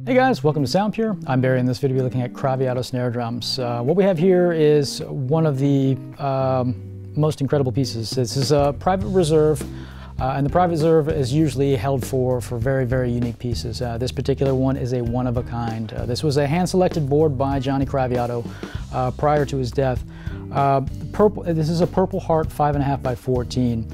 Hey guys, welcome to Sound Pure. I'm Barry. In this video, we're looking at Craviotto snare drums. What we have here is one of the most incredible pieces. This is a private reserve, and the private reserve is usually held for very, very unique pieces. This particular one is a one-of-a-kind. This was a hand-selected board by Johnny Craviotto prior to his death. This is a Purple Heart 5.5x14.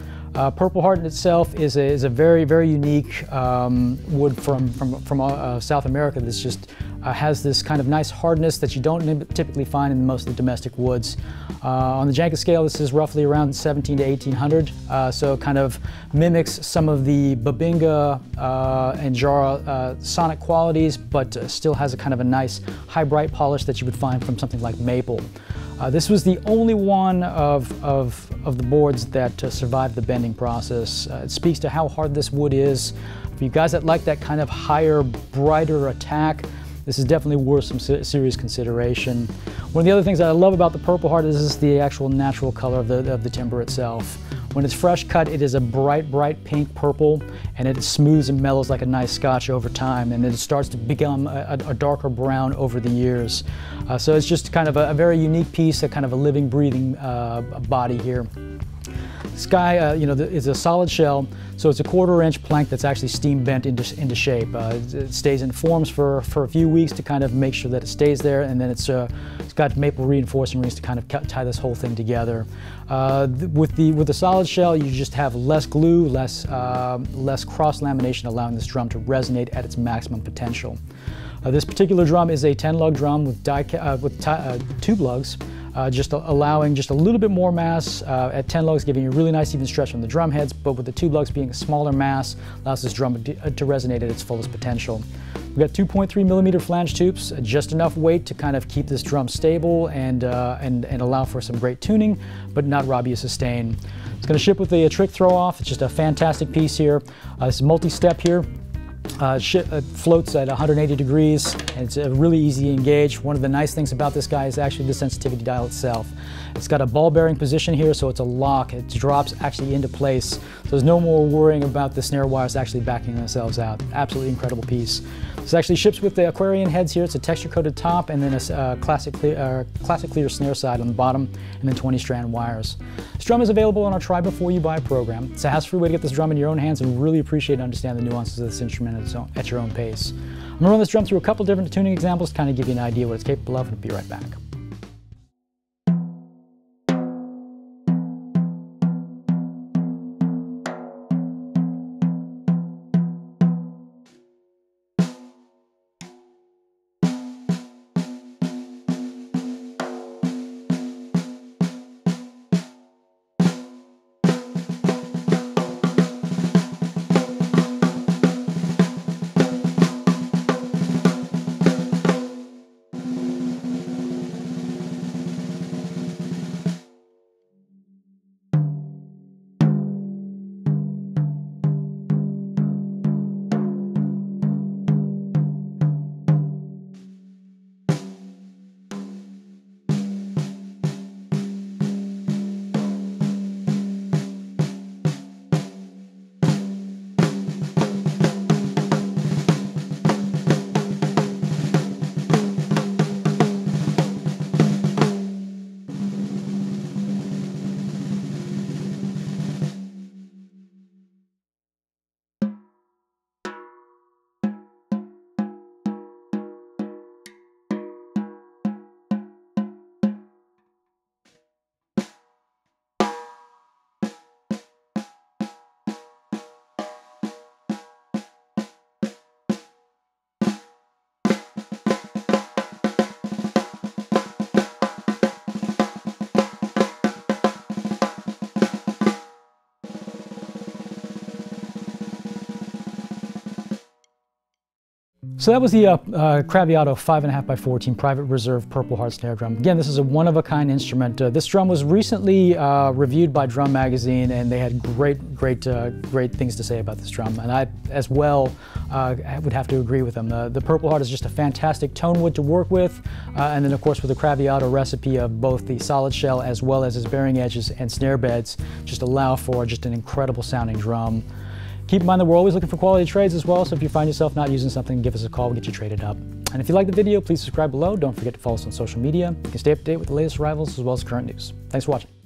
Purple Heart in itself is a very, very unique wood from South America. This just has this kind of nice hardness that you don't typically find in most of the domestic woods. On the Janka scale, this is roughly around 17 to 1800, so it kind of mimics some of the Babinga and Jara sonic qualities, but still has a kind of a nice high bright polish that you would find from something like maple. This was the only one of the boards that survived the bending process. It speaks to how hard this wood is. For you guys that like that kind of higher, brighter attack, this is definitely worth some serious consideration. One of the other things that I love about the Purple Heart is the actual natural color of the timber itself. When it's fresh cut, it is a bright, bright pink purple, and it smooths and mellows like a nice scotch over time, and it starts to become a darker brown over the years. So it's just kind of a very unique piece, a kind of a living, breathing body here. This guy, is a solid shell, so it's a 1/4 inch plank that's actually steam bent into shape. It stays in forms for a few weeks to kind of make sure that it stays there, and then it's got maple reinforcing rings to kind of tie this whole thing together. With the solid shell, you just have less glue, less cross lamination, allowing this drum to resonate at its maximum potential. This particular drum is a 10-lug drum with tube lugs. Just allowing just a little bit more mass at 10 lugs, giving you a really nice even stretch on the drum heads, but with the tube lugs being a smaller mass, allows this drum to resonate at its fullest potential. We've got 2.3mm flange tubes, just enough weight to kind of keep this drum stable and allow for some great tuning, but not rob you of sustain. It's going to ship with a trick throw off. It's just a fantastic piece here. This is multi-step here. It floats at 180 degrees, and it's really easy to engage. One of the nice things about this guy is actually the sensitivity dial itself. It's got a ball bearing position here, so it's a lock. It drops actually into place, so there's no more worrying about the snare wires actually backing themselves out. Absolutely incredible piece. This actually ships with the Aquarian heads here. It's a texture-coated top, and then a classic clear snare side on the bottom, and then 20-strand wires. This drum is available on our Try Before You Buy program. It's a hassle-free way to get this drum in your own hands, and really appreciate and understand the nuances of this instrument at your own pace. I'm going to run this drum through a couple different tuning examples to kind of give you an idea what it's capable of, and I'll be right back. So that was the Craviotto 5.5x14 Private Reserve Purple Heart snare drum. Again, this is a one-of-a-kind instrument. This drum was recently reviewed by Drum Magazine, and they had great things to say about this drum. And I, as well, would have to agree with them. The Purple Heart is just a fantastic tone wood to work with, and then of course with the Craviotto recipe of both the solid shell as well as its bearing edges and snare beds, just allow for just an incredible sounding drum. Keep in mind that we're always looking for quality trades as well, so if you find yourself not using something, give us a call, we'll get you traded up. And if you like the video, please subscribe below. Don't forget to follow us on social media. You can stay up to date with the latest arrivals as well as current news. Thanks for watching.